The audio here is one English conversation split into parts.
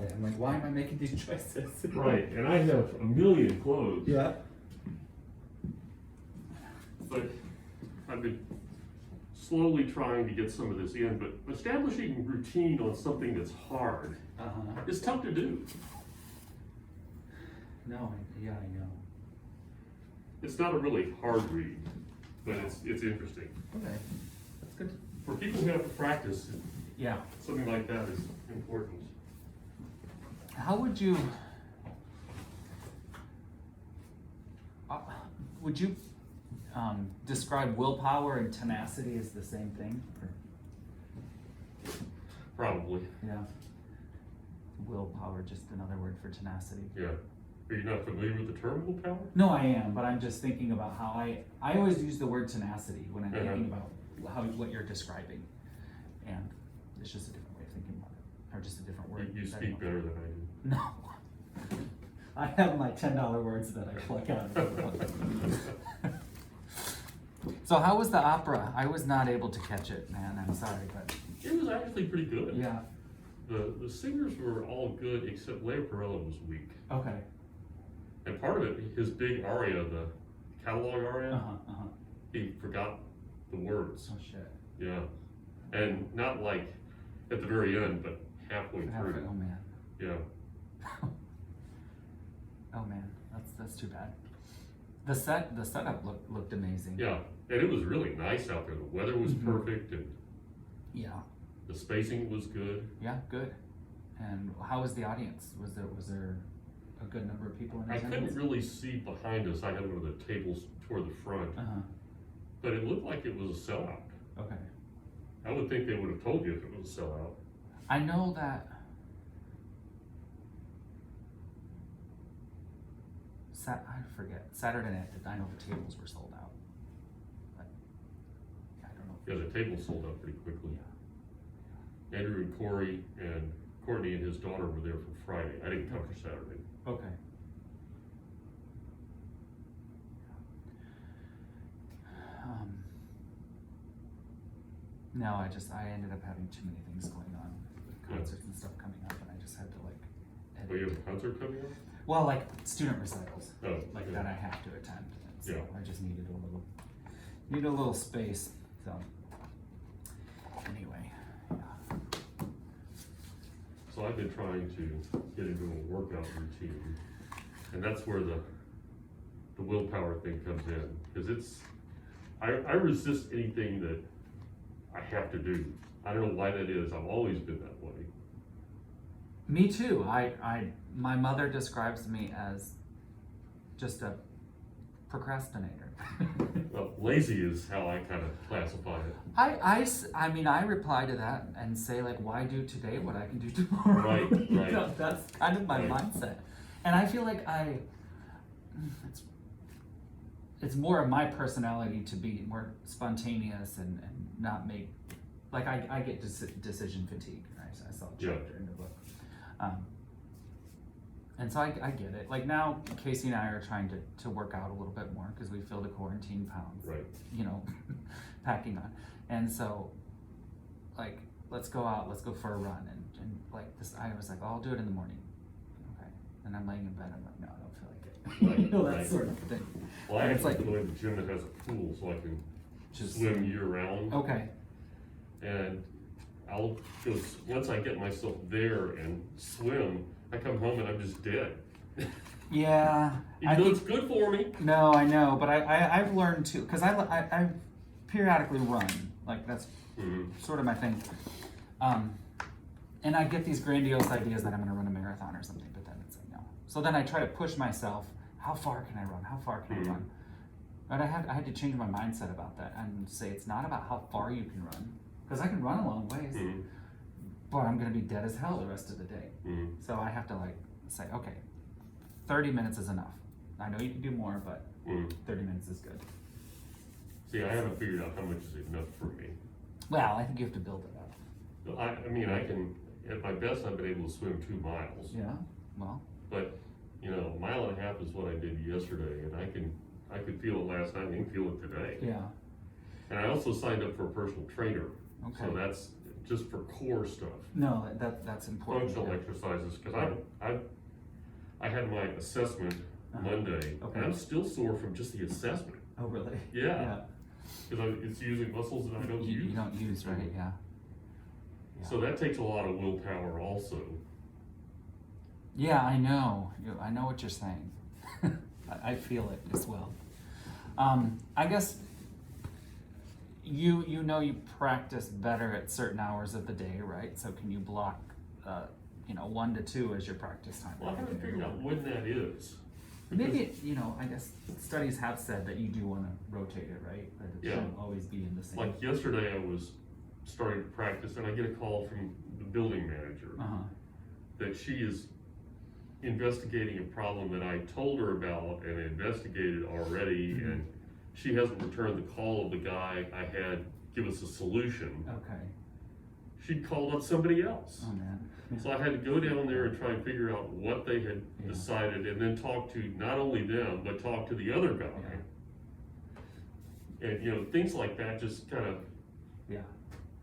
about it. I'm like, why am I making these choices? Right, and I have a million clothes. Yeah. But I've been slowly trying to get some of this in, but establishing routine on something that's hard is tough to do. No, yeah, I know. It's not a really hard read, but it's interesting. Okay, that's good. For people who have to practice, Yeah. something like that is important. How would you, would you describe willpower and tenacity as the same thing? Or- Probably, Yeah. Willpower, just another word for tenacity. yeah. Are you not familiar with the term willpower? No, I am, but I'm just thinking about how I always use the word tenacity when I'm Uh-huh. thinking about what you're describing. And it's just a different way of thinking about it, or just a different word. You that I speak don't- better than I do. No. I have my $10 words that I pluck out of the book. So how was the opera? I was not able to catch it, man, I'm sorry, but It was actually pretty good. yeah, The singers were all good except Leo Perella was weak. okay. And part of it, his big aria, the catalog aria, Uh-huh. he forgot the words. Oh shit. Yeah. And not like at the very end, but halfway through. Oh man. Yeah. Oh man, that's too bad. The setup looked amazing. Yeah. And it was really nice out there. The weather was Mhm. perfect and Yeah. the spacing was good. Yeah, good. And how was the audience? Was there a good number of people in I attendance? couldn't really see behind us. I had one of the tables toward the front, Uh-huh. but it looked like it was a sellout. Okay. I would think they would have told you if it was a sellout. I know that I forget. Saturday night, I know the tables were sold out. But I don't know. Yeah, the table sold out pretty quickly. Yeah. Andrew and Corey and Courtney and his daughter were there for Friday. I didn't come for Saturday. Okay. No, I ended up having too many things going on with Yeah. concerts and stuff coming up, and I just had to like edit. Oh, you have a concert coming up? Well, like student recitals, Oh, like yeah. that I have to attend. And so Yeah. I just needed a little space. So anyway, yeah. So I've been trying to get into a workout routine, and that's where the willpower thing comes in, because I resist anything that I have to do. I don't know why that is. I've always been that way. Me too. My mother describes me as just a procrastinator. Well, lazy is how I kind of classify it. I mean, I reply to that and say like, why do today what I can do tomorrow? Right, You right. know, that's kind of my Right. mindset. And I feel like it's more of my personality to be more spontaneous and not make, like I get decision fatigue, right? So I saw a Yeah. chapter in the book. And so I get it. Like now, Casey and I are trying to work out a little bit more because we feel the quarantine pounds, Right. you know, packing on. And so, like, let's go out, let's go for a run. And like this, I was like, oh, I'll do it in the morning. Okay. And I'm laying in bed, I'm like, no, I don't feel like it. Right, You know, that right. sort of thing. Well, I And it's actually like- go to the gym that has a pool so I can Just swim year round. Okay. And I'll go, once I get myself there and swim, I come home and I'm just dead. Yeah. I Even though think, it's good for me. no, I know, but I've learned to, because I periodically run. Like, that's Mhm. sort of my thing. And I get these grandiose ideas that I'm gonna run a marathon or something, but then it's like, no. So then I try to push myself, how far can I run? How far can I Mhm. run? But I had to change my mindset about that and say it's not about how far you can run, because I can run a long ways, Mhm. but I'm gonna be dead as hell the rest of the day. Mhm. So I have to like say, okay, 30 minutes is enough. I know you can do more, but Mhm. 30 minutes is good. See, I haven't figured out how much is enough for me. Well, I think you have to build it up. I mean, I can, at my best, I've been able to swim 2 miles. Yeah, well, But, you know, a mile and a half is what I did yesterday, and I could feel it last night, I can feel it today. yeah, And I also signed up for a personal trainer. okay. So that's just for core stuff, No, that's important. functional exercises, because I had my assessment Monday, Okay. and I'm still sore from just the assessment. Oh, really? Yeah. Because it's using muscles that I don't You use. don't use, right? Yeah. So that takes a lot of willpower also. Yeah, I know. I know what you're saying. I feel it as well. I guess you know you practice better at certain hours of the day, right? So can you block 1 to 2 as your practice time? Well, I haven't figured out when that is. Maybe, I guess studies have said that you do want to rotate it, right? That it Yeah. shouldn't always be in the same. Like yesterday, I was starting to practice, and I get a call from the building manager Uh-huh. that she is investigating a problem that I told her about and investigated already, Mhm. and she hasn't returned the call of the guy I had give us a solution. Okay. She'd called up somebody else. Oh, man. So I had to go down there and try and figure out what they had Yeah. decided, and then talk to not only them, but talk to the other guy. And things like that just kind of Yeah.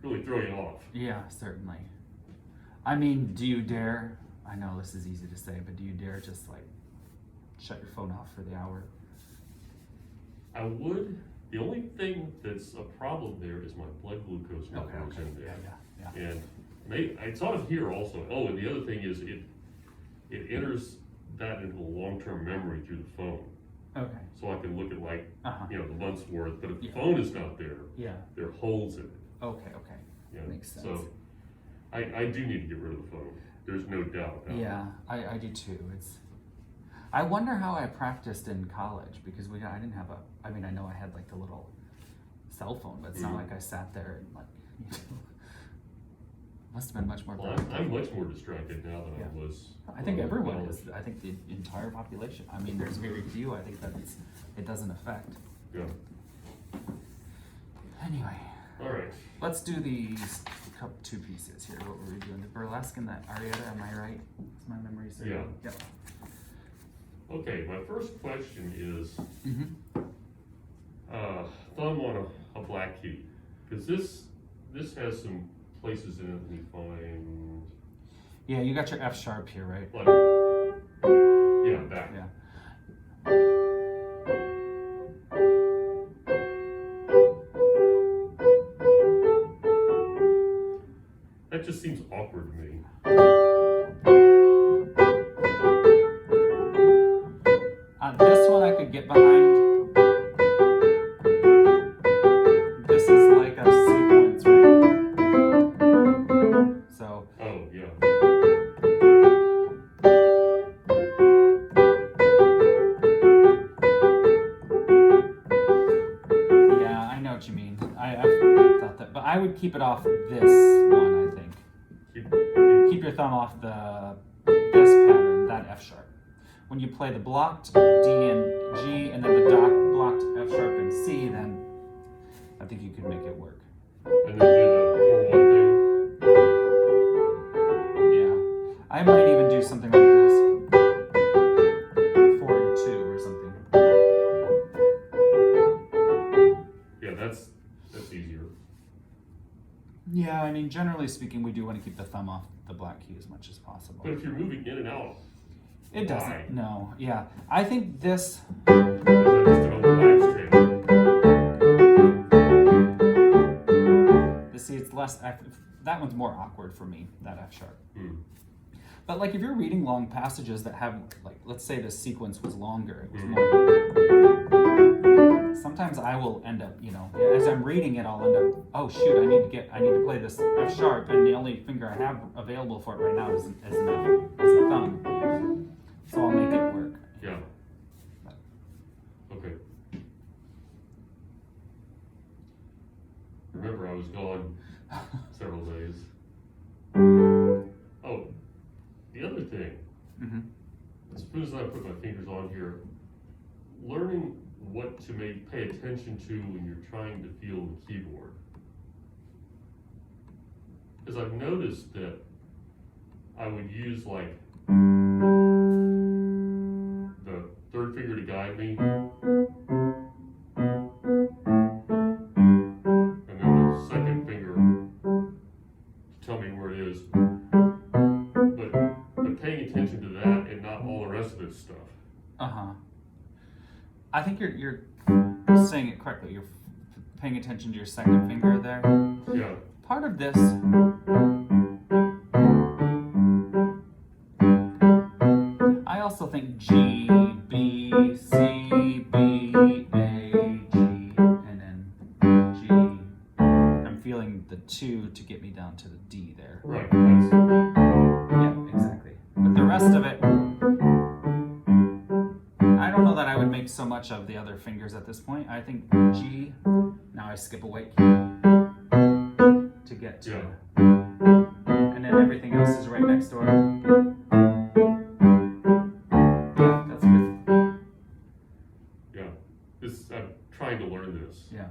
really throw you off. Yeah, certainly. I mean, do you dare? I know this is easy to say, but do you dare just shut your phone off for the hour? I would. The only thing that's a problem there is my blood glucose number is in there. Yeah. And it's on here also. Oh, and the other thing is it enters that into a long-term memory through the phone. Okay. So I can look at Uh-huh. the month's worth, but if the Yeah. phone is not there, Yeah. there are holes in it. Okay. Makes sense. So I do need to get rid of the phone. There's no doubt about it. Yeah, I do too. I wonder how I practiced in college because I didn't have I know I had the little cell phone, but it's not like I sat there and must have been much more Well, productive. I'm much more distracted now than Yeah. I was. I think everyone college. is. I think the entire population. I mean, there's very few. I think that it doesn't affect. Yeah. Anyway, All right. let's do these two pieces here. What were we doing? The burlesque and the arietta. Am I right? Is my memory serving? Yeah. Yep. Okay, my first question is Mm-hmm. thumb on a black key, because this has some places in it we find Yeah, you got your F sharp here, right? like that. Yeah. That just seems awkward to me. This one I could get behind. This is like a sequence, right? So, Oh yeah. yeah, I know what you mean. I thought that, but I would keep it off this one, I think. Keep your thumb off this pattern, that F sharp. When you play the blocked D and G and then the blocked F sharp and C, then I think you could make it work. And then do the 4-1 Yeah. I might even do something like this. 4 and 2 or something. thing. Yeah, that's easier. Yeah, I mean, generally speaking, we do want to keep the thumb off the black key as much as possible. But if you're moving in and out, It doesn't. why? No. Yeah. I think this. Is that just an old wives' tale? See, it's less. That one's more awkward for me. That F sharp. Hmm. But if you're reading long passages that have let's say the sequence was longer, it was Mhm. more. Sometimes I will end up, as I'm reading it, I'll end up. Oh shoot! I need to play this F sharp, and the only finger I have available for it right now is a thumb. So I'll make it work. Yeah. Okay. Remember, I was gone several days. Oh, the other thing, Mm-hmm. as soon as I put my fingers on here, learning what to pay attention to when you're trying to feel the keyboard. Because I've noticed that I would use the third finger to guide me, and then the second finger paying attention to that and not all the rest of this stuff. I think you're saying it correctly. You're paying attention to your second finger there. Yeah. Part of this. I also think G, B, C, B, A, G, and then G. I'm feeling the 2 to get me down to the D there. Right. That's, Yeah, exactly. But the rest of it, I don't know that I would make so much of the other fingers at this point. I think G, now I skip a white key to get to. Yeah. And then everything else is right next door. Yeah, that's good. yeah. I'm trying to learn this. Yeah.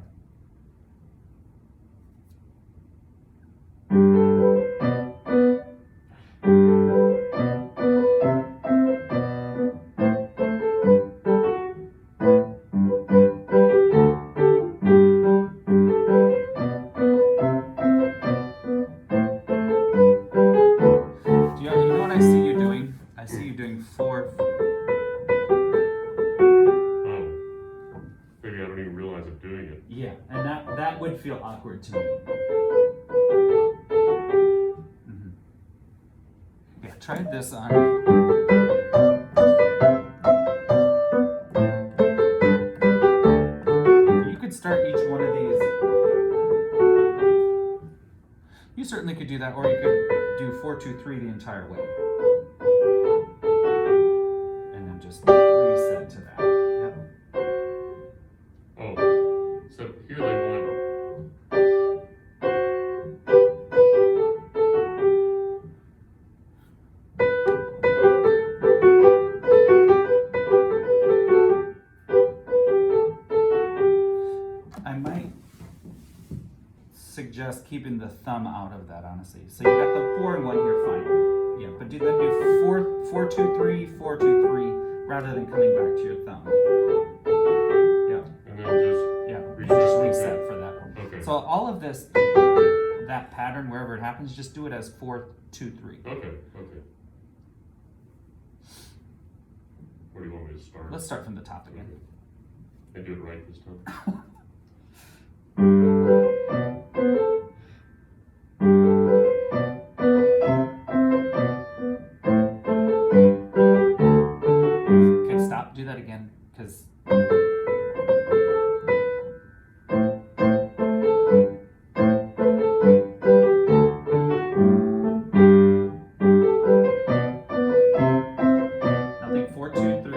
You know what I see you doing? I see you doing 4. Oh. Maybe I don't even realize I'm doing it. Yeah, and that would feel awkward to me. Mhm. Yeah, try this on. You could start each one of these. You certainly could do that, or you could do 4, 2, 3 the entire way. And then just reset to that. Yep. Oh. So here they want. I might suggest keeping the thumb out of that, honestly. So you got the 4 and 1 here, fine. Yeah, but do 4, 4, 2, 3, 4, 2, 3, rather than coming back to your thumb. Yeah, And then just yeah. reset. Just reset for that. Okay. So all of this, that pattern, wherever it happens, just do it as 4, 2, 3. Okay. Where do you want me to start? Let's start from the top again. And do it right this time. Okay, stop. Do that again, because. Now think 4, 2, 3.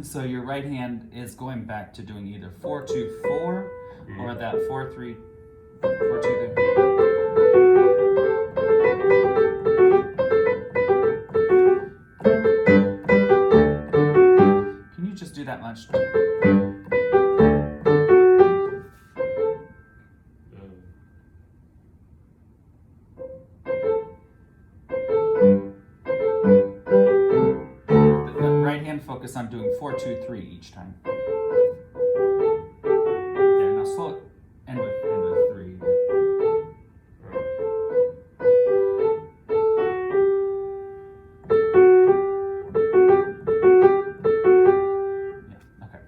So your right hand is going back to doing either 4, 2, 4, or that 4, 3, 4, 2, 3. Can you just do that much? The right hand focus on doing 4, 2, 3 each time. Yeah, now slow it. End with 3. Yeah, okay.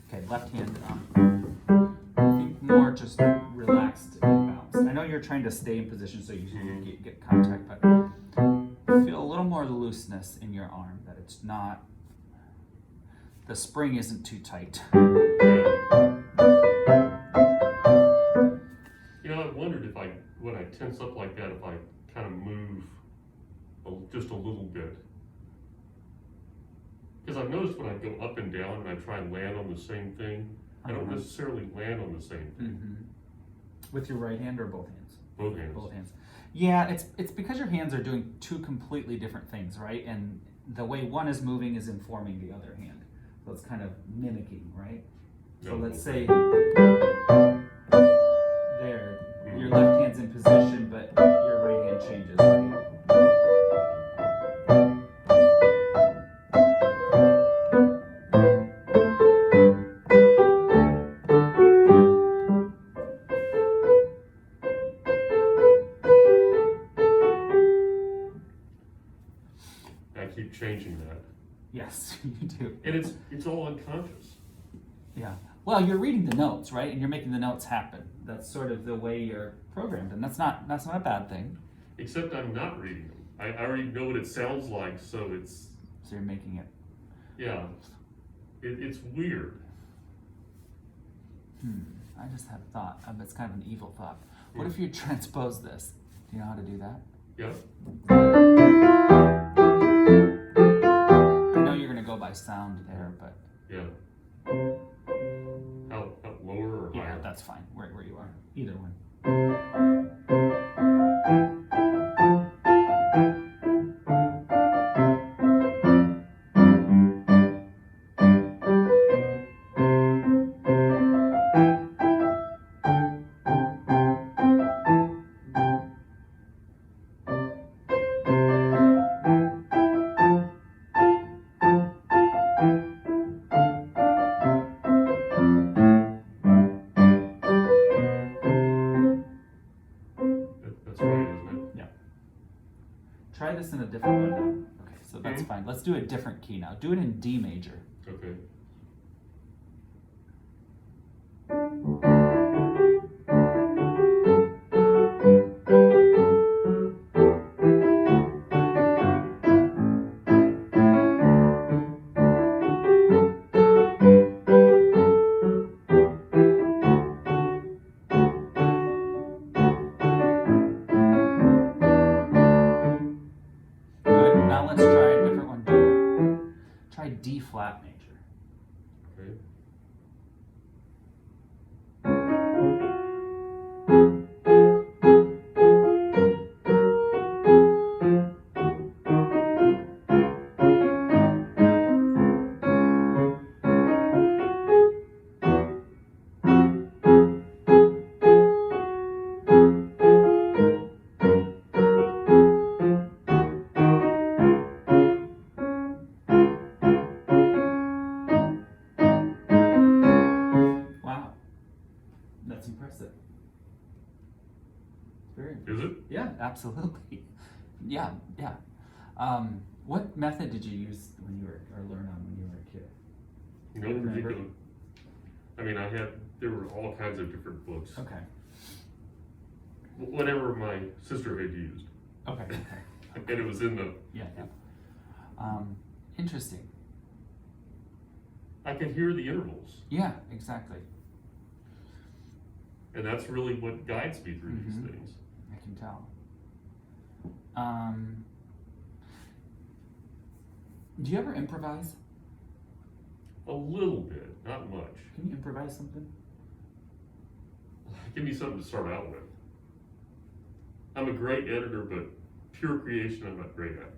Okay, left hand I think more just relaxed and balanced. I know you're trying to stay in position so you get contact, but feel a little more looseness in your arm, that it's not, the spring isn't too tight. You know, I wondered if when I tense up like that, if I kind of move just a little bit. Because I've noticed when I go up and down and I try and land on the same thing, I don't necessarily land on the same thing. Mm-hmm. With your right hand or both hands? Both hands. Both hands. Yeah, it's because your hands are doing two completely different things, right? And the way one is moving is informing the other hand. So it's kind of mimicking, right? So No, let's okay. say there, your left hand's in position, but your right hand changes, right? I keep changing that. Yes, you do. And it's all unconscious. Yeah. Well, you're reading the notes, right? And you're making the notes happen. That's sort of the way you're programmed, and that's not a bad thing. Except I'm not reading them. I already know what it sounds like, so it's, So you're making it. yeah. It's weird. I just had a thought. It's kind of an evil thought. What if you transpose this? Do you know how to do that? Yeah. I know you're gonna go by sound there, but Yeah. How lower or yeah, higher? that's fine. Where you are, either one. That's right, isn't Yeah. Try this in a different one now. Okay, so that's Mhm. fine. Let's do a different key now. Do it in D major. it? Okay. Good. Now let's try a different one. Try D flat major. Okay. Wow, that's impressive. Very Is it? Yeah, absolutely. Yeah, yeah. What method did you use when you were, or learn on when you were a kid? No You remember? particular. I mean, there were all kinds of different books. Okay. Whatever my sister had used. Okay. Okay. And it was in the, Yeah. Yeah. Interesting. I could hear the intervals. Yeah. Exactly. And that's really what guides me through Mhm. these things. I can tell. Do you ever improvise? A little bit, not much. Can you improvise something? Give me something to start out with. I'm a great editor, but pure creation I'm not great at.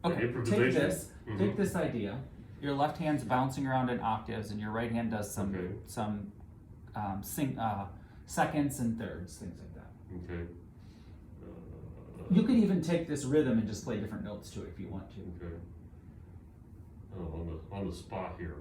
Okay. Take Improvisation. this. Mhm. Take this idea. Your left hand's bouncing around in octaves, and your right hand does some Okay. seconds and thirds, things like that. Okay. You could even take this rhythm and just play different notes to it if you want to. Okay. Oh, on the spot here.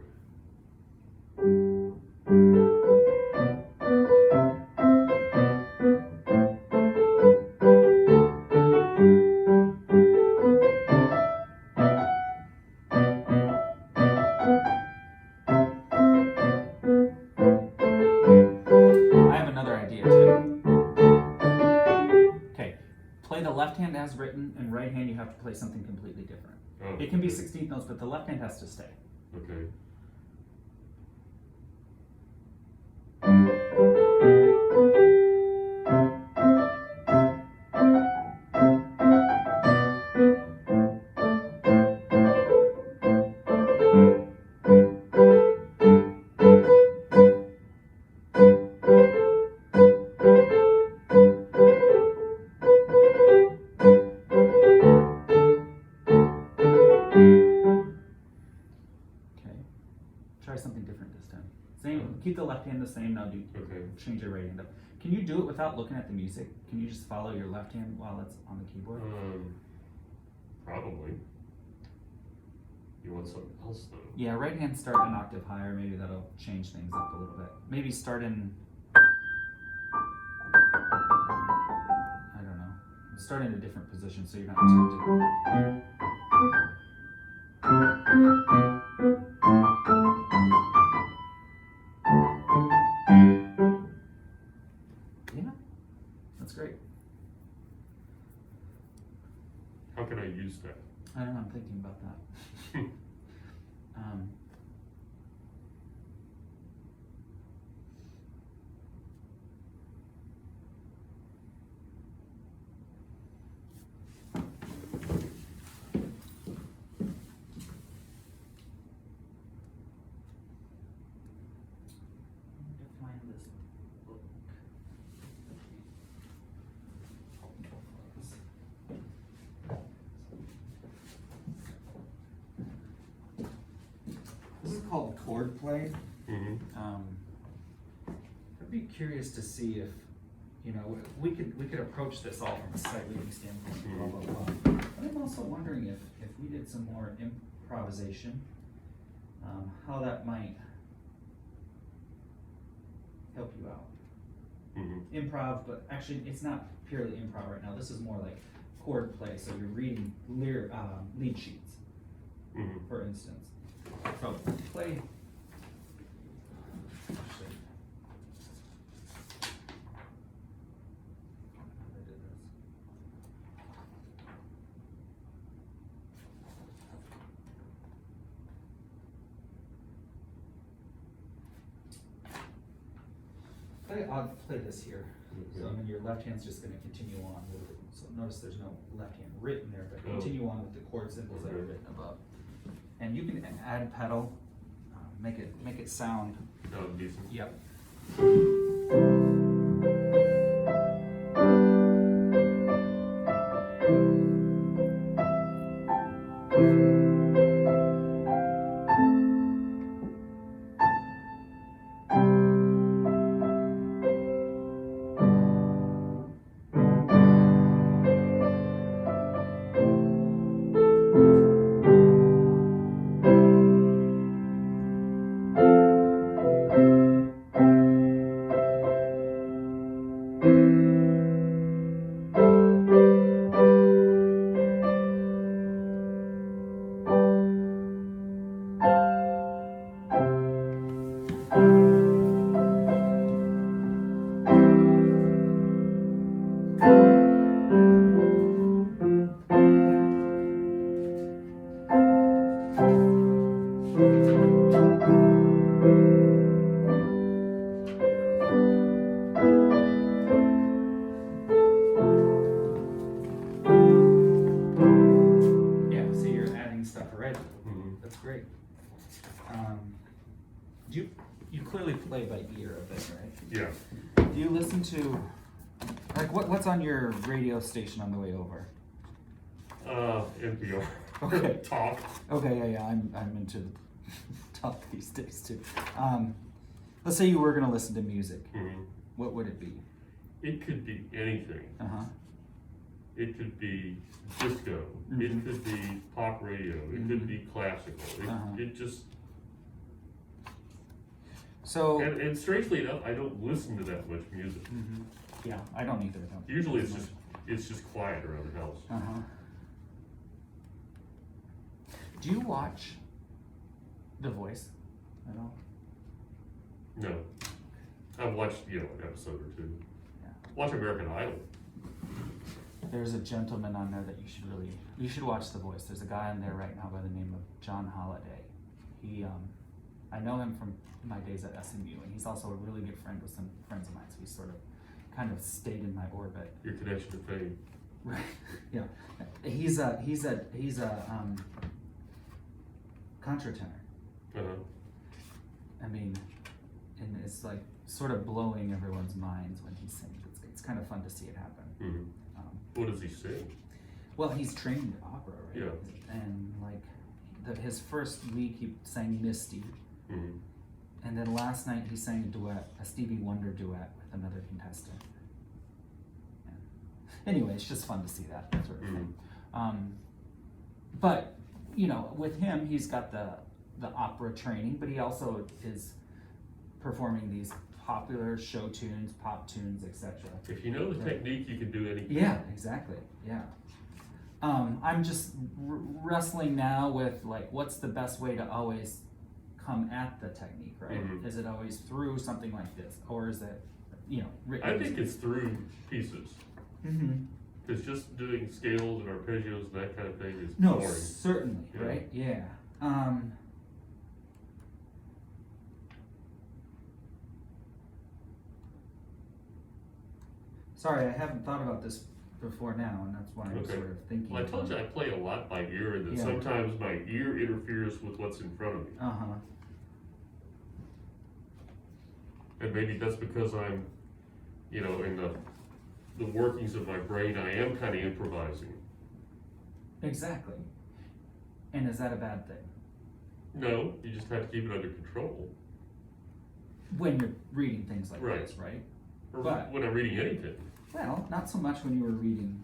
I have another idea too. Okay, play the left hand as written, and right hand you have to play something completely different. Oh, It can be okay. 16th notes, but the left hand has to stay. Okay. keep the left hand the same. Now Okay. change your right hand up. Can you do it without looking at the music? Can you just follow your left hand while it's on the keyboard? Probably. You want something else though? Yeah, right hand start an octave higher. Maybe that'll change things up a little bit. Maybe start in, I don't know, start in a different position so you're not tempted. Yeah, that's great. How can I use that? I don't know, I'm thinking about that. um, I need to find this book. This is called chord play. Mm-hmm. I'd be curious to see if, you know, we could approach this all from a sight reading standpoint, blah, blah, blah. But I'm also wondering if we did some more improvisation, how that might help you out. Mm-hmm. Improv, but actually it's not purely improv right now. This is more like chord play, so you're reading lead sheets, Mm-hmm. for instance. So play. Actually, I did this. I'll play this here. So then your left hand's just going to continue on with it. So notice there's no left hand written there, but continue on with the chord symbols that are written above. And you can add pedal, make it sound. Sound decent. Yep. That's great. You clearly play by ear a bit, right? Yeah. Do you listen to, like, what's on your radio station on the way over? NPR. Okay. Talk. Okay, yeah, I'm into talk these days too. Let's say you were gonna listen to music. Mm-hmm. What would it be? It could be anything. Uh-huh. It could be disco. Mm-hmm. It could be pop radio. It could be classical. It just. So. And strangely enough, I don't listen to that much music. Mm-hmm. Yeah, I don't either. Usually it's just quiet around the house. Uh-huh. Do you watch The Voice at all? No. I've watched, an episode or two. Yeah. Watch American Idol. There's a gentleman on there that you should watch The Voice. There's a guy on there right now by the name of John Holiday. He, I know him from my days at SMU, and he's also a really good friend with some friends of mine, so he's sort of kind of stayed in my orbit. Your connection to fame. Right. Yeah. He's a contratenor. Uh-huh. I mean, and it's like sort of blowing everyone's minds when he sings. It's kind of fun to see it happen. Mm-hmm. What does he sing? Well, he's trained opera, right? Yeah. And like his first week, he sang Misty, Mm-hmm. And then last night he sang a duet, a Stevie Wonder duet with another contestant. Yeah. Anyway, it's just fun to see that sort of thing. But you know, with him, he's got the opera training, but he also is performing these popular show tunes, pop tunes, etc. If you know the technique, you can do anything. Yeah, exactly. Yeah. I'm just wrestling now with like, what's the best way to always come at the technique, right? Mhm. Is it always through something like this, or is it, you know, written? I think it's through pieces. Mm-hmm. Because just doing scales and arpeggios and that kind of thing is No, boring. certainly, Yeah. right? Yeah. Sorry, I haven't thought about this before now, and that's why I'm Okay. sort of thinking. Well, I told you I play a lot by ear, and that Yeah. sometimes my ear interferes with what's in front of me. Uh-huh. And maybe that's because I'm, you know, in the workings of my brain, I am kind of improvising. Exactly. And is that a bad thing? No, you just have to keep it under control. When you're reading things like Right. this, right? Or But- when I'm reading anything. Well, not so much when you were reading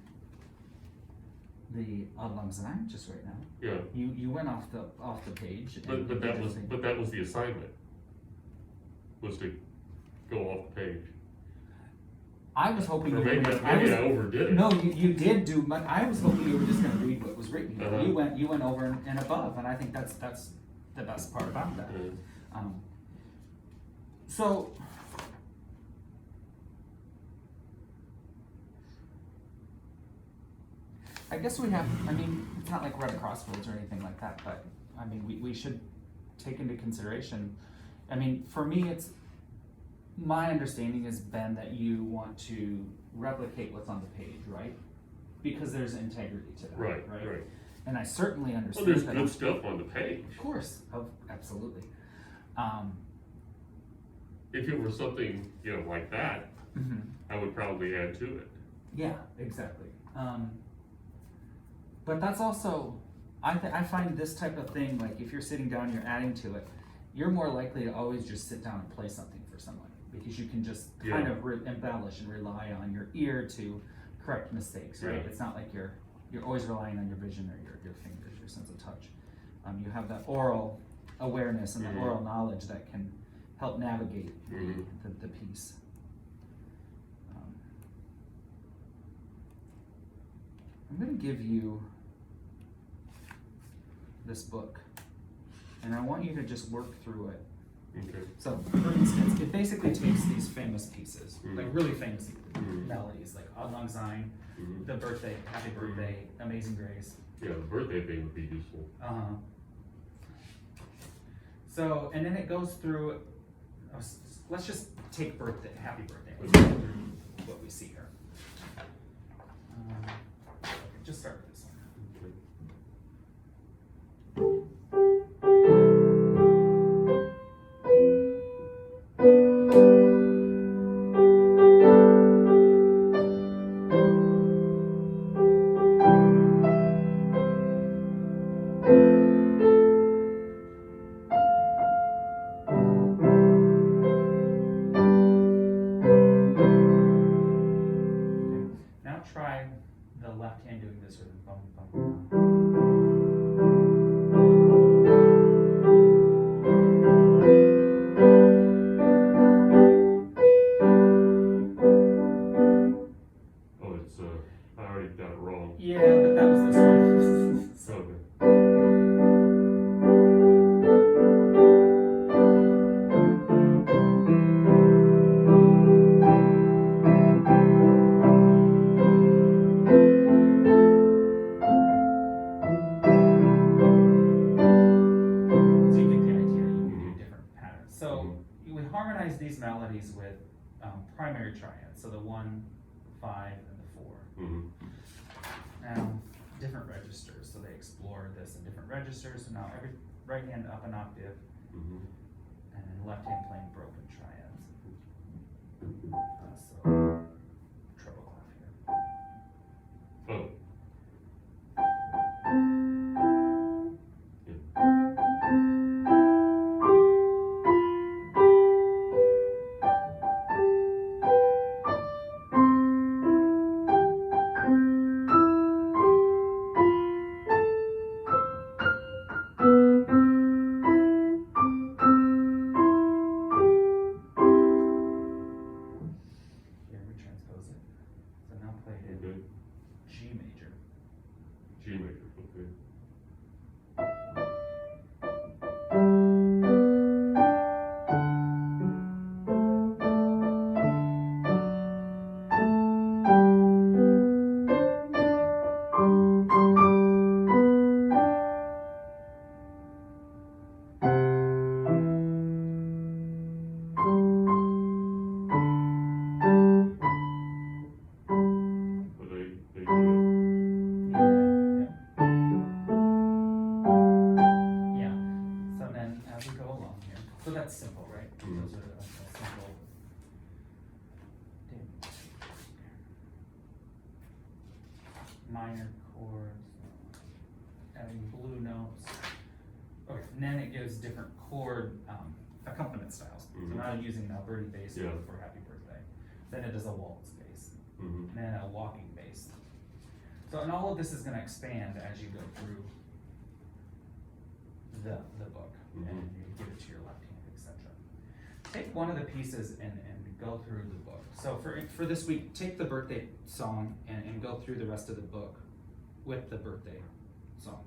the Auld Lang Syne just right now. Yeah, You went off the page. and but did that your was thing. the assignment. Was to go off the page. I was hoping Or you maybe, would. maybe I overdid it. No, you did do. But I was hoping you were just going to read what was written. Uh-huh. You went over and above, and I think that's the best part about that. Yeah. So. I guess we have, I mean, it's not like we're at a crossroads or anything like that, but I mean, we should take into consideration. I mean, for me, it's, my understanding has been that you want to replicate what's on the page, right? Because there's integrity to that, Right. And I certainly Well, understand there's that. good stuff on the page. Of course, absolutely. If it were something, you know, like that, Mhm. I would probably add to it. Yeah, exactly. But that's also, I find this type of thing, like if you're sitting down, you're adding to it, you're more likely to always just sit down and play something for someone, because you can just kind Yeah. of embellish and rely on your ear to correct mistakes, right? Yeah. It's not like you're always relying on your vision or your fingers, your sense of touch. You have that oral awareness and that Mhm. oral knowledge that can help navigate Mhm. the piece. I'm going to give you this book, and I want you to just work through it. Okay. So, for instance, it basically takes these famous pieces, Mhm. like really famous Mhm. melodies, like Auld Lang Syne, Mhm. The Birthday, Happy Birthday, Amazing Grace. Yeah, the birthday thing would be useful. So, and then it goes through, let's just take birthday, Happy Birthday. Let's go through what we see here. Just start with this one. Okay. Now try the left hand doing this rhythm. Bum, bum, bum. Oh, it's, I already got it wrong. Yeah, but that was this one. Okay. So you get the idea, you can do different patterns. So you would harmonize these melodies with primary triads, so the 1, 5, and the 4. Mhm. Now, different registers, so they explore this in different registers. So now every right hand up an octave, Mhm. and then left hand playing broken triads. So treble clef here. Oh. Yeah. G major, okay. But they do Yeah. So then as we go along here, so that's simple, right? Mhm. Those are a simple. Minor chords, adding blue notes. Okay, and then it gives different chord accompaniment styles. So Mhm. now I'm using an Alberti bass Yeah. for Happy Birthday. Then it does a waltz bass, it. Mhm. and then a walking bass. So, and all of this is going to expand as you go through the book, Mhm. and you give it to your left hand, etc. Take one of the pieces and go through the book. So for this week, take the birthday song and go through the rest of the book with the birthday song.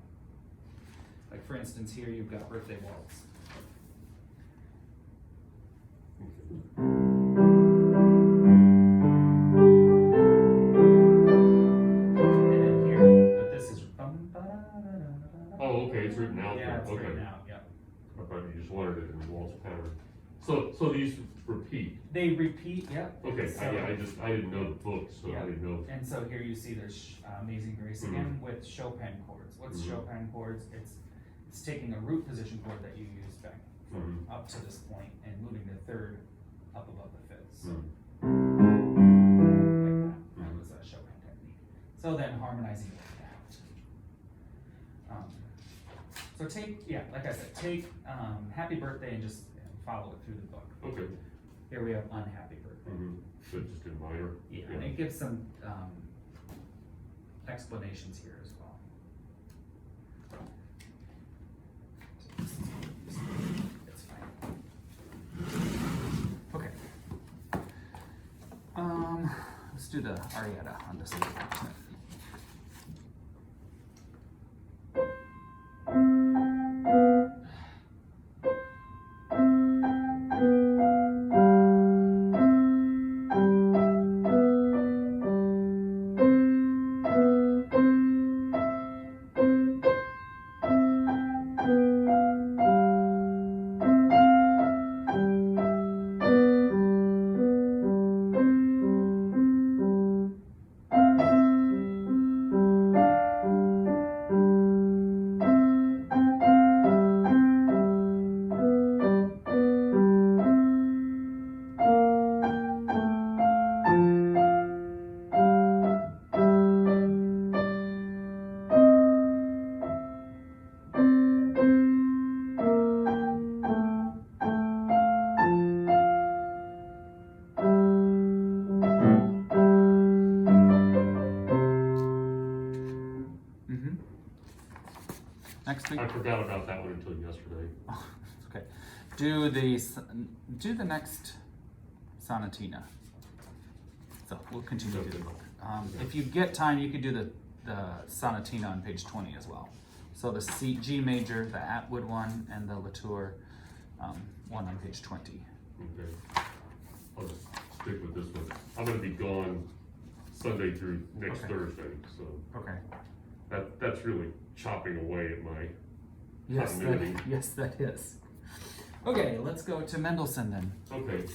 Like for instance, here you've got Birthday Waltz. And then here, but this is Oh, okay, it's written out yeah, there, it's okay. written out, yeah. I thought you just wanted it in the waltz pattern. So these repeat, They repeat, yep. okay, So- I didn't know the book, so Yeah. I didn't know. And so here you see there's Amazing Grace again with Chopin chords. What's Mhm. Chopin chords? It's taking a root position chord that you used back Mhm. up to this point and moving the third up above the fifth. So Mhm. like that. That Mhm. was a Chopin technique. So then harmonizing it out. So take, yeah, like I said, take Happy Birthday and just follow it through the book. Okay. Here we have Unhappy Birthday. Mm-hmm. So just in minor? Yeah, and it gives some explanations here as well. It's fine. Okay. Let's do the arietta on this one. Next week. I forgot about that one until yesterday. Oh, okay. Do the next sonatina. So we'll continue to do the book. If you get time, you could do the sonatina on page 20 as well. So the G major, the Atwood one, and the Latour one on page 20. Okay. I'll just stick with this one. I'm gonna be gone Sunday through next Okay. Thursday, so Okay. that's really chopping away at my Yes, continuity. yes, that is. Okay, let's go to Mendelssohn then. Okay.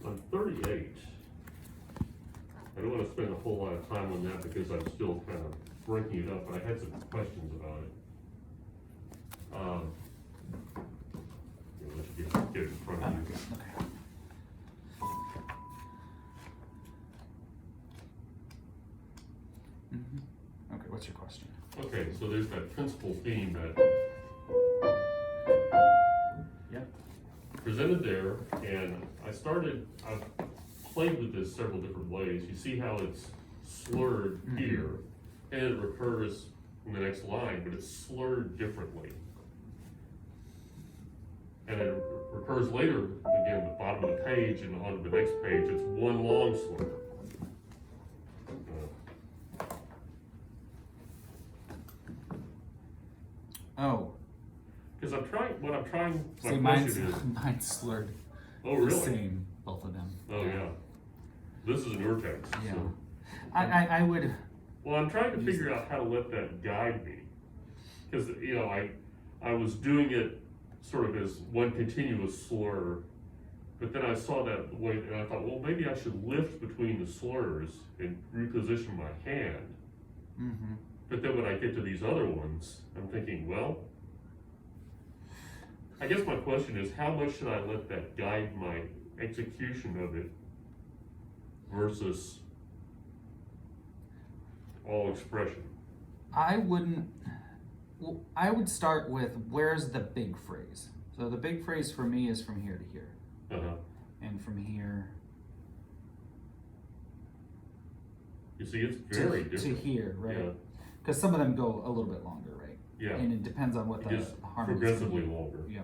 On 38, I don't want to spend a whole lot of time on that because I'm still kind of breaking it up, but I had some questions about it. Let's get it in front of you. Okay. Okay, what's your question? Okay, so there's that principal theme that Yep. presented there, and I've played with this several different ways. You see how it's slurred Mhm. here, and it recurs in the next line, but it's slurred differently. And it recurs later, again, at the bottom of the page and onto the next page, it's one long slur. Cause what I'm trying, my See, mine's, question is, mine's slurred oh, the really? same, both of them. Oh, yeah. This is an Urtex, Yeah. so. I would, Well, I'm trying to figure out how to let that guide me. Cause, you know, I was doing it sort of as one continuous slur, but then I saw that way, and I thought, well, maybe I should lift between the slurs and reposition my hand. mm-hmm. But then when I get to these other ones, I'm thinking, well, I guess my question is, how much should I let that guide my execution of it versus all expression? I would start with where's the big phrase. So the big phrase for me is from here to here, Uh-huh. and from here You see, it's very to different. here, right? Yeah, Because some of them go a little bit longer, right? yeah. And it depends on what It the gets harmony progressively longer. Yeah.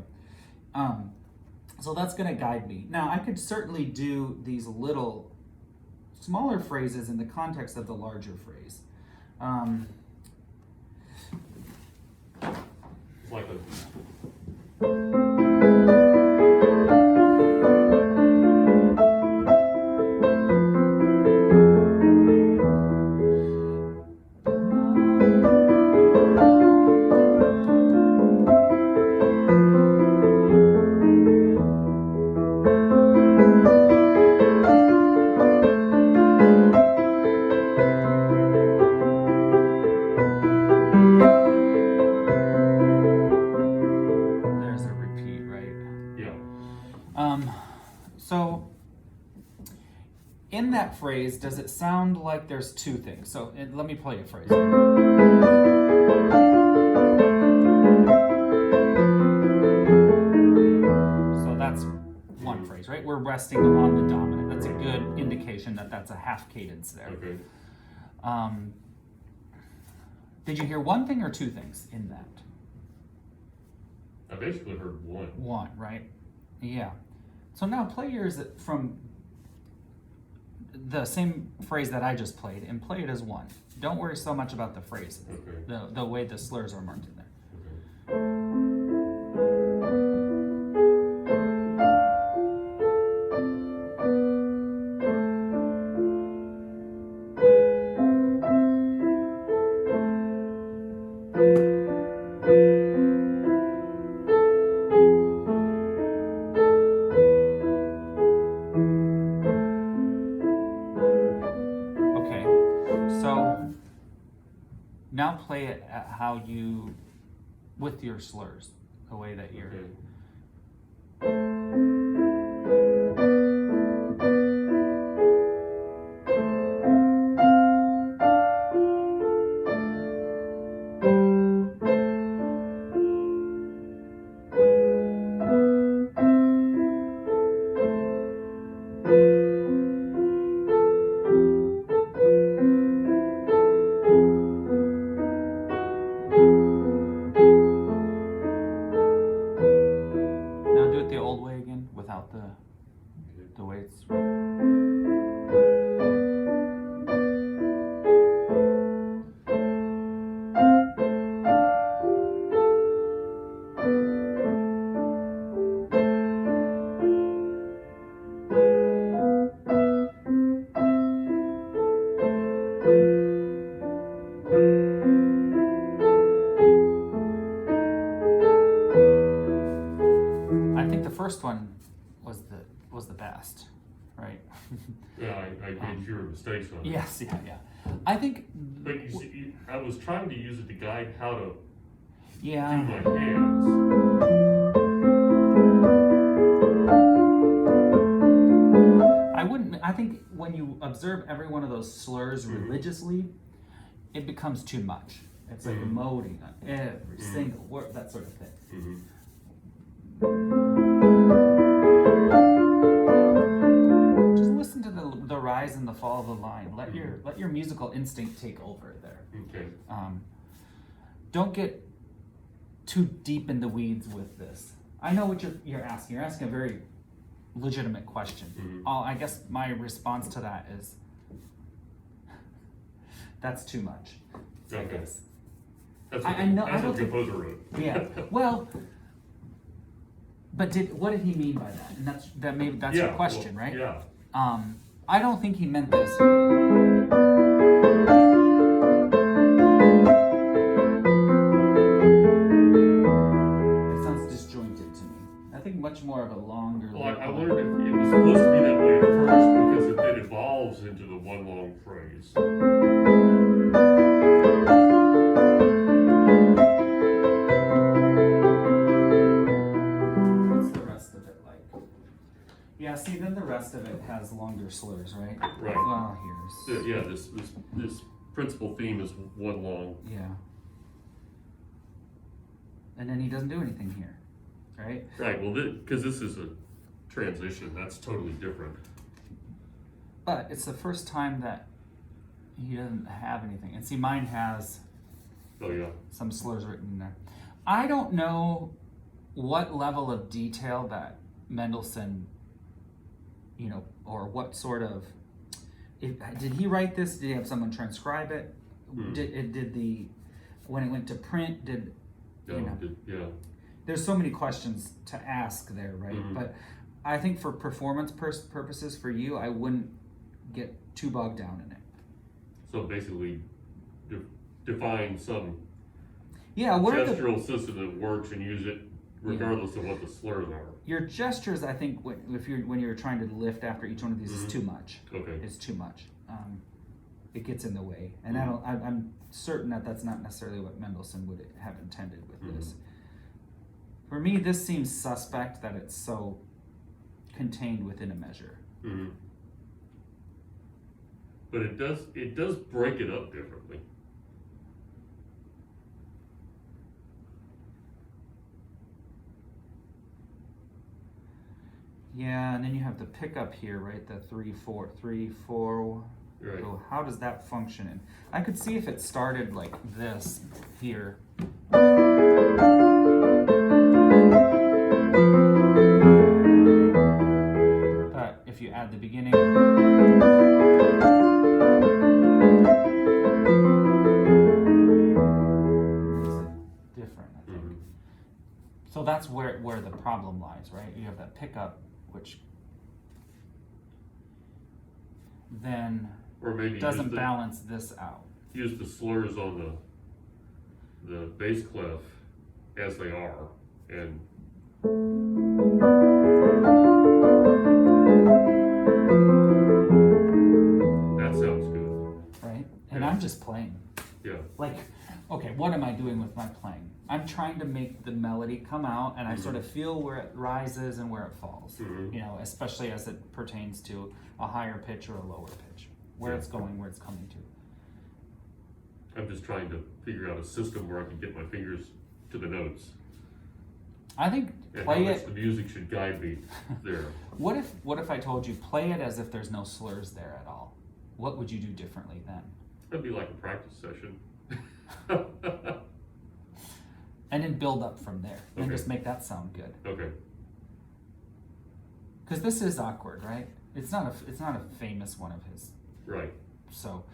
So that's gonna guide me. Now I could certainly do these little smaller phrases in the context of the larger phrase. It's like a, There's a repeat, right? yeah, So in that phrase, does it sound like there's two things? So let me play a phrase. So that's one phrase, right? We're resting on the dominant. That's a good indication that that's a half cadence there. okay. Did you hear one thing or two things in that? I basically heard one. One, right? Yeah. So now play yours from the same phrase that I just played and play it as one. Don't worry so much about the phrase, Okay, the way the slurs are marked in there. okay. Okay. So now play it at how you, with your slurs, the way that you're. Okay. Now do it the old way again without the way it's. I think the first one was the best, right? Yeah, I get your mistakes on it. Yes, yeah. I think. But you see, I was trying to use it to guide how to do Yeah. my hands. I think when you observe every one of those slurs Mhm. religiously, it becomes too much. It's like Mhm. emoting on every Mhm. single word, that sort of thing. Mhm. Just listen to the rise and the fall of the line. Let your musical instinct take over there. Okay, Don't get too deep in the weeds with this. I know what you're asking. You're asking a very legitimate question. Mhm. I guess my response to that is that's too much. I Okay. guess. that's I what, know- I that's don't what the think- composer wrote. Yeah. Well, But what did he mean by that? And that's Yeah, your question, well, right? Yeah, I don't think he meant this. It sounds disjointed to me. I think much more of a longer. well, I wondered if it was supposed to be that way at first, because it then evolves into the one long phrase. What's the rest of it like? Yeah, see, then the rest of it has longer slurs, right? Right. Well, here's. Yeah, this principal theme is one long. Yeah. And then he doesn't do anything here, right? Right, well, because this is a transition, that's totally different. But it's the first time that he doesn't have anything. And see, mine has Oh, yeah. some slurs written in there. I don't know what level of detail that Mendelssohn, or what sort of, did he write this? Did he have someone transcribe it? When it went to print, Yeah. there's so many questions to ask there, right? Mhm. But I think for performance purposes for you, I wouldn't get too bogged down in it. So basically, define some Yeah, what are the gestural system that works and use it regardless of what the slurs are. your gestures? I think when you're trying to lift after each one of these is too much. Okay. It's too much. It gets in the way, and I'm certain that that's not necessarily what Mendelssohn would have intended with this. For me, this seems suspect that it's so contained within a measure. Mm-hmm. But it does break it up differently. Yeah, and then you have the pickup here, right? The 3/4. Right. So how does that function? And I could see if it started like this here. But if you add the beginning. It's different, I think. Mm-hmm. So that's where the problem lies, right? You have that pickup, which then Or maybe doesn't balance this out. use the slurs on the bass clef as they are, and that sounds good. Right? And Yeah. I'm just playing. Yeah. Like, okay, what am I doing with my playing? I'm trying to make the melody come out, and I sort of feel where it rises and where it falls. Mhm. Especially as it pertains to a higher pitch or a lower pitch, where Yeah. it's going, where it's coming to. I'm just trying to figure out a system where I can get my fingers to the notes, I think and play how much it. the music should guide me there. What if I told you play it as if there's no slurs there at all? What would you do differently then? That'd be like a practice session. And then build up from there, and Okay. just make that sound good. Okay. Because this is awkward, right? It's not a famous one of his. Right. So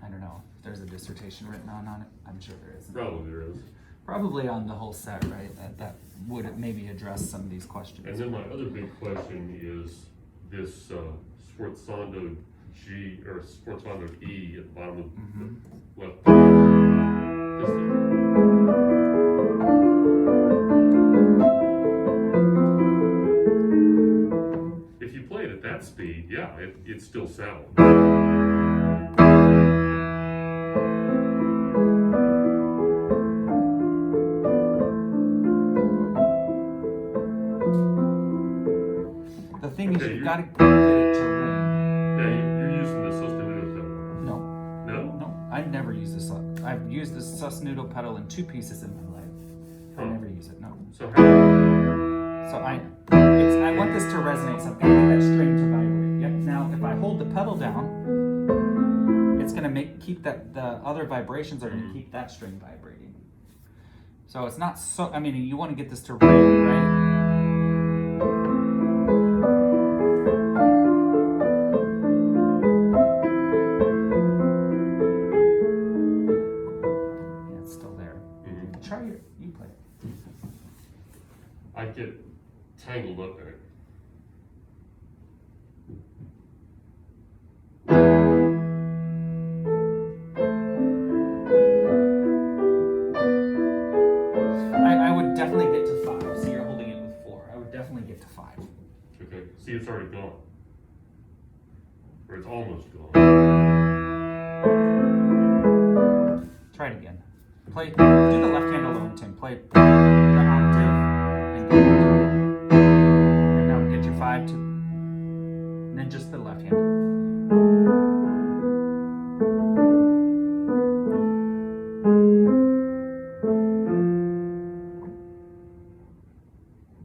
I don't know if there's a dissertation written on it. I'm sure there is. Probably there is. Probably on the whole set, right? That would maybe address some of these questions. And then my other big question is this Sforzando G or Sforzando E at the bottom of Mhm. the left. If you play it at that speed, yeah, it still sounds. The thing is, Okay, you've got to get it to ring. Yeah, you're using the sostenuto pedal. No, No? no, I've never used this. I've used this sostenuto pedal in 2 pieces in my life. I Huh. never use it. No. So how? So I want this to resonate. So I've got to get that string to vibrate. Yep. Now, if I hold the pedal down, it's going to keep the other vibrations are going to keep that string vibrating. So it's not so. I mean, you want to get this to ring, right? Yeah, it's still there. Mhm. Try you play it. I get tangled up in it. I would definitely get to 5. So you're holding it with 4. I would definitely get to 5. Okay, see, it's already gone. Or it's almost gone. Try it again. Play. Do the left hand alone, Tim. Play the octave and go. And now get your 5 to, and then just the left hand.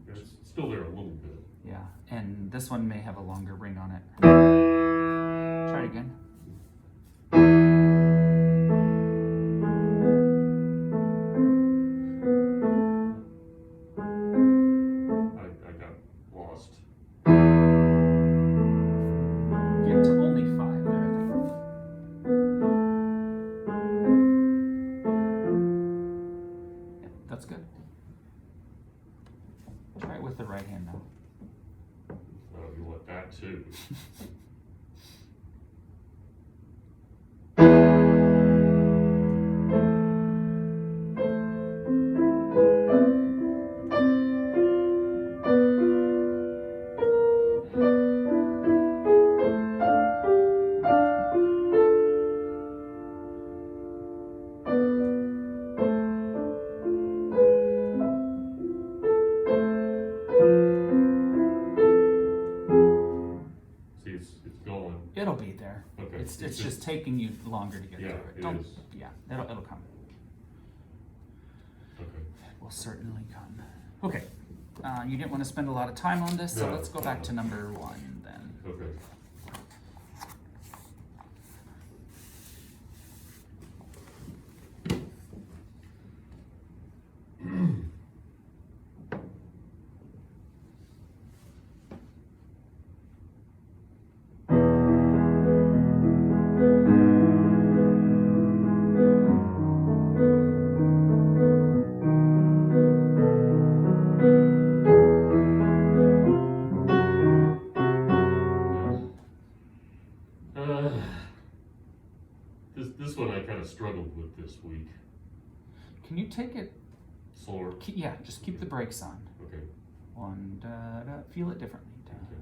It's still there a little bit. Yeah, and this one may have a longer ring on it. Try it again. I got lost. Get to only 5 there, I think. Yeah, that's good. Try it with the right hand now. Oh, you want that too. See, it's going. It'll be there. Okay. It's just taking you longer to get Yeah, to it. it Don't, is. Yeah, it'll come. Okay. It will certainly come. Okay. You didn't want to spend a lot of time on this, so No, let's go back no. to number 1 then. Okay. This one I kind of struggled with this week. Can you take it? Slower. Yeah, just keep the brakes on. Okay. 1, da, da, feel it differently. Da, da, da.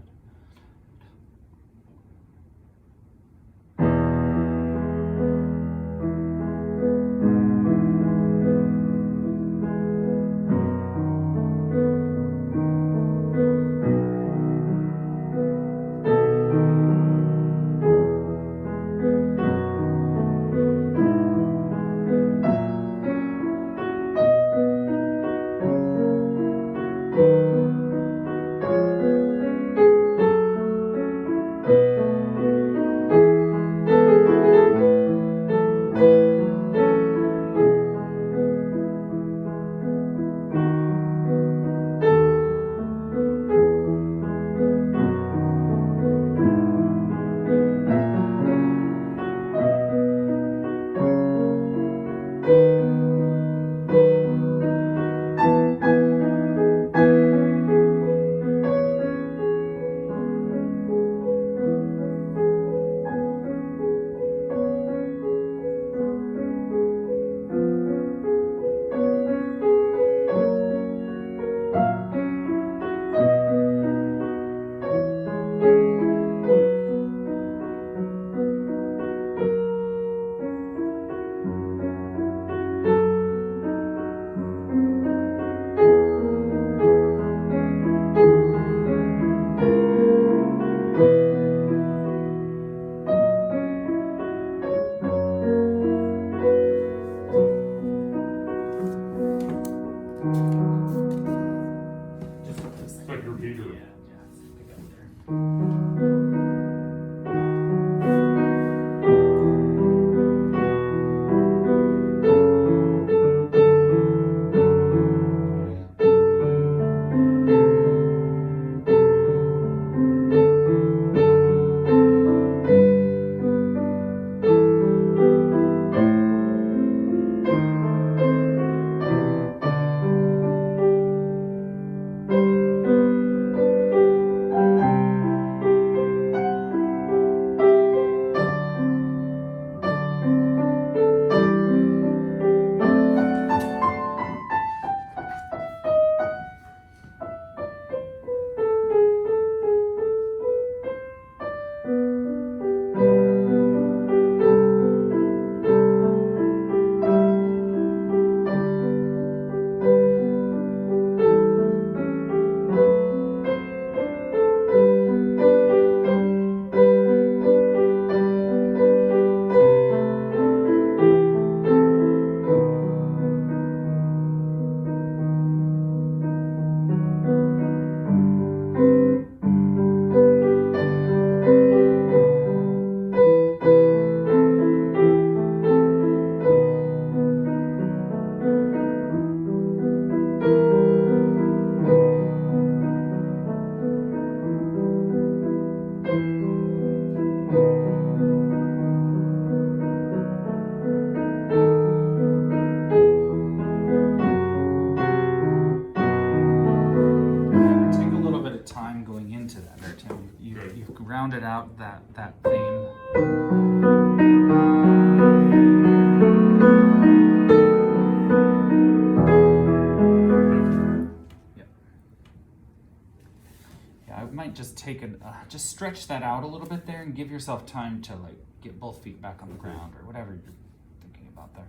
take just stretch that out a little bit there and give yourself time to like get both feet back on the ground or whatever you're thinking about there.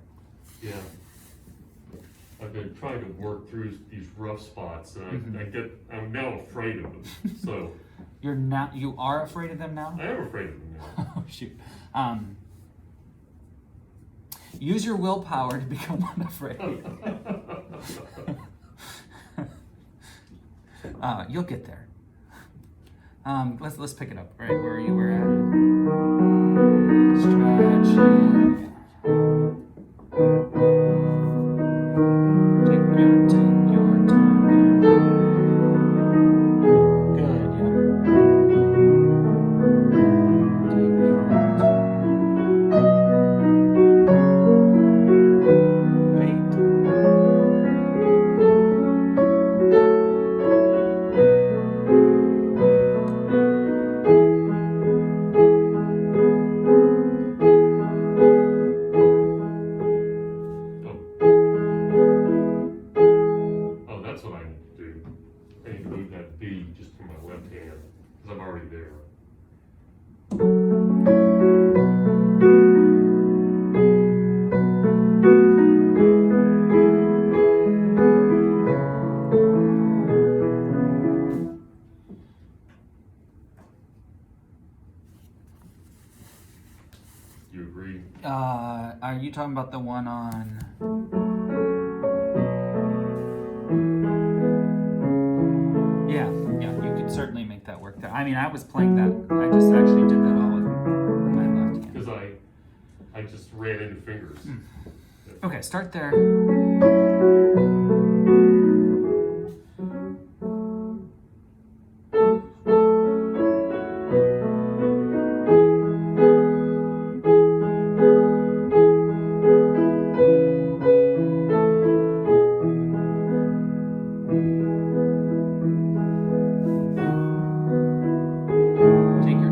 Yeah. I've been trying to work through these rough spots, and I'm now afraid of them. So You are afraid of them now? I am afraid of them now. Oh shoot. Use your willpower to become unafraid. You'll get there. Let's pick it up. Right where you were at. Stretching. Take your time. Good, yeah. Take your time. Wait. Oh, that's what I need to do. I need to move that B just to my left hand, because I'm already there. You agree? Are you talking about the one on? Yeah, you could certainly make that work there. I mean, I was playing that. I just actually did that all with my left hand. Because I just ran into fingers. Okay, start there. Take your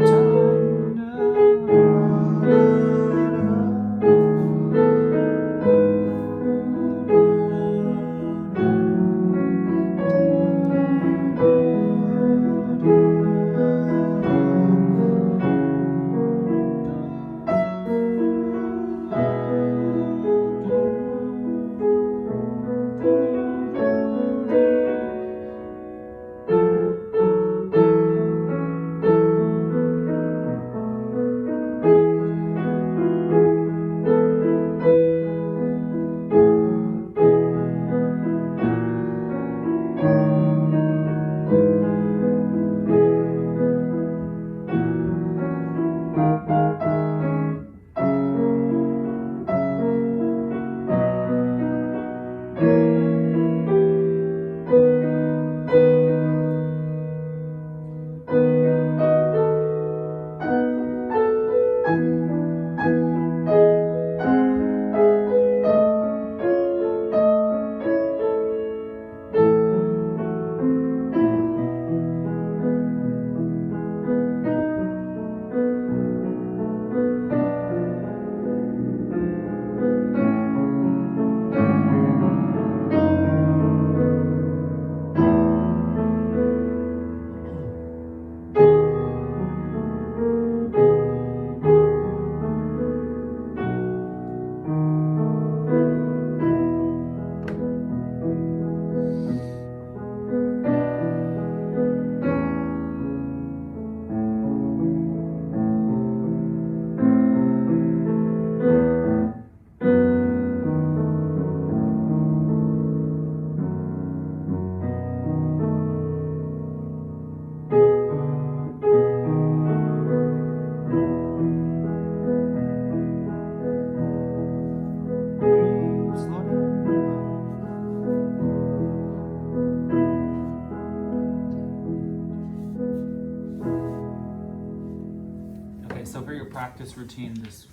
So for your practice routine this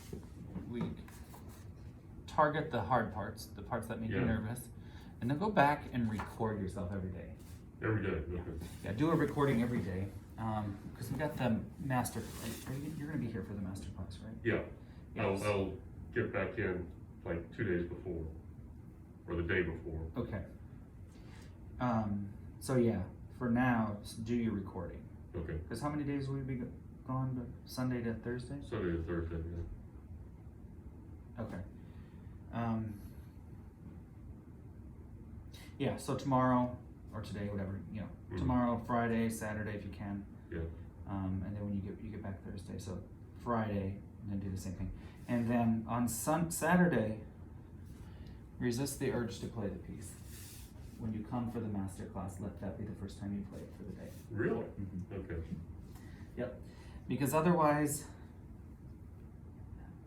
week, target the hard parts, the parts that make you nervous, and then go back and record yourself every day. Every day. Okay. Yeah, do a recording every day. Because we got the master. You're going to be here for the master class, right? Yeah. Yes. I'll get back in like 2 days before, or the day before. Okay. So yeah, for now, do your recording. Okay, Cause how many days will we be gone, Sunday to Thursday? Sunday to Thursday, yeah. Okay. Yeah, so tomorrow, or today, whatever, you know, Mhm. tomorrow, Friday, Saturday if you can. Yeah. And then when you get back Thursday, so Friday, and then do the same thing. And then on Saturday, resist the urge to play the piece. When you come for the master class, let that be the first time you play it for the day. Really? Mhm. Okay. Yep. Because otherwise,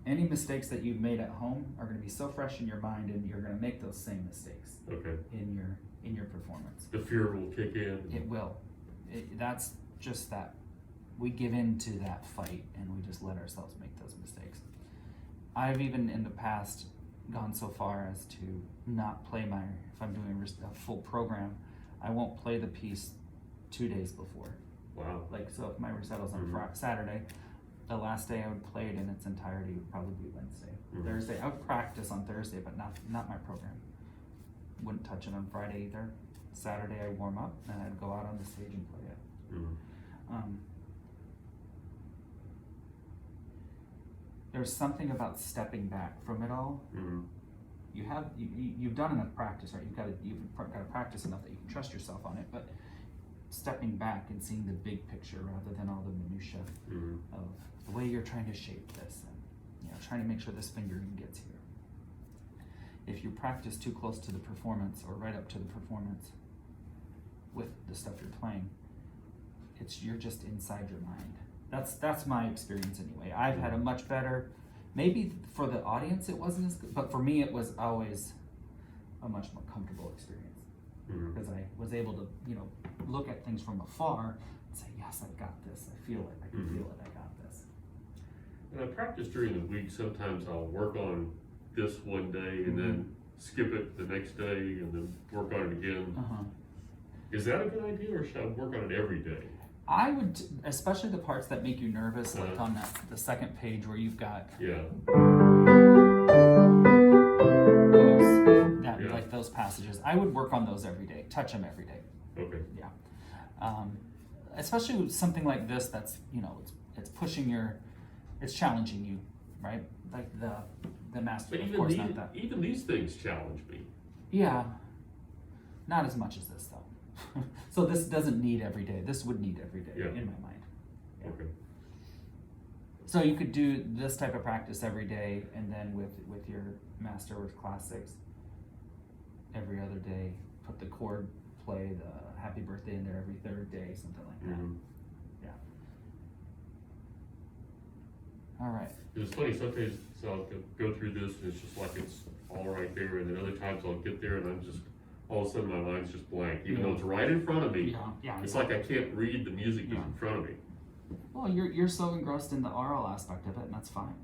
any mistakes that you've made at home are going to be so fresh in your mind, and you're going to make those same mistakes Okay. in your performance. The fear will kick in. It will. That's just that. We give in to that fight, and we just let ourselves make those mistakes. I've even in the past gone so far as to not play if I'm doing a full program, I won't play the piece 2 days before. Wow. Like, so if my recitals on Mhm. Saturday, the last day I would play it in its entirety would probably be Wednesday. Mhm. Thursday, I would practice on Thursday, but not my program. Wouldn't touch it on Friday either. Saturday I warm up, and I'd go out on the stage and play it. Mhm. There's something about stepping back from it all. Mhm. You've done enough practice, right? You've got to practice enough that you can trust yourself on it. But stepping back and seeing the big picture rather than all the minutia Mhm. of the way you're trying to shape this, and trying to make sure this fingering gets here. If you practice too close to the performance or right up to the performance with the stuff you're playing, you're just inside your mind. That's my experience anyway. I've had a much better, maybe for the audience it wasn't as good, but for me it was always a much more comfortable experience. Mhm. Because I was able to, look at things from afar and say, yes, I've got this. I feel it. I can Mhm. feel it. I got this. And I practice during the week. Sometimes I'll work on this one day and Mhm. then skip it the next day and then work on it again. Uh-huh. Is that a good idea, or should I work on it every day? I would, especially the parts that make you nervous, like Uh-huh. on the second page where you've got Yeah. Yeah. like those passages. I would work on those every day. Touch them every day. Okay. Yeah. Especially with something like this that's, it's pushing it's challenging you, right? Like the master, But of course, not that. even these things challenge me. Yeah. Not as much as this though. So this doesn't need every day. This would need every day Yeah. in my mind. Yeah. Okay. So you could do this type of practice every day, and then with your master with classics, every other day, put the chord play, the happy birthday in there every third day, something like that. Mhm. Yeah. All right. It's funny, sometimes I'll go through this and it's just like it's all right there, and then other times I'll get there and I'm just, all of a sudden my mind's just blank, even though it's right in front of me. Yeah. It's like I can't read the music that's Yeah. in front of me. Well, you're so engrossed in the oral aspect of it, and that's fine.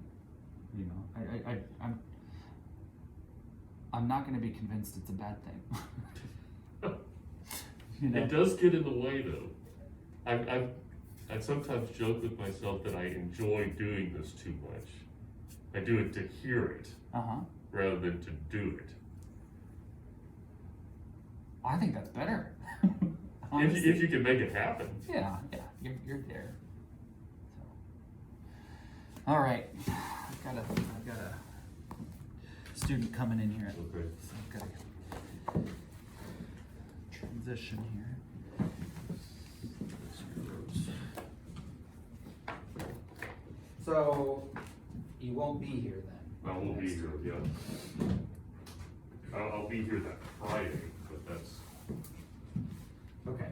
I'm not going to be convinced it's a bad thing. It does get in the way though. I sometimes joke with myself that I enjoy doing this too much. I do it to hear it Uh-huh. rather than to do it. I think that's better. If you can make it happen. Yeah, you're there. So, all right, I've got a student coming in here. Okay. So I've got to transition here. So you won't be here then. I won't be here, yeah. I'll be here that Friday, but that's, Okay.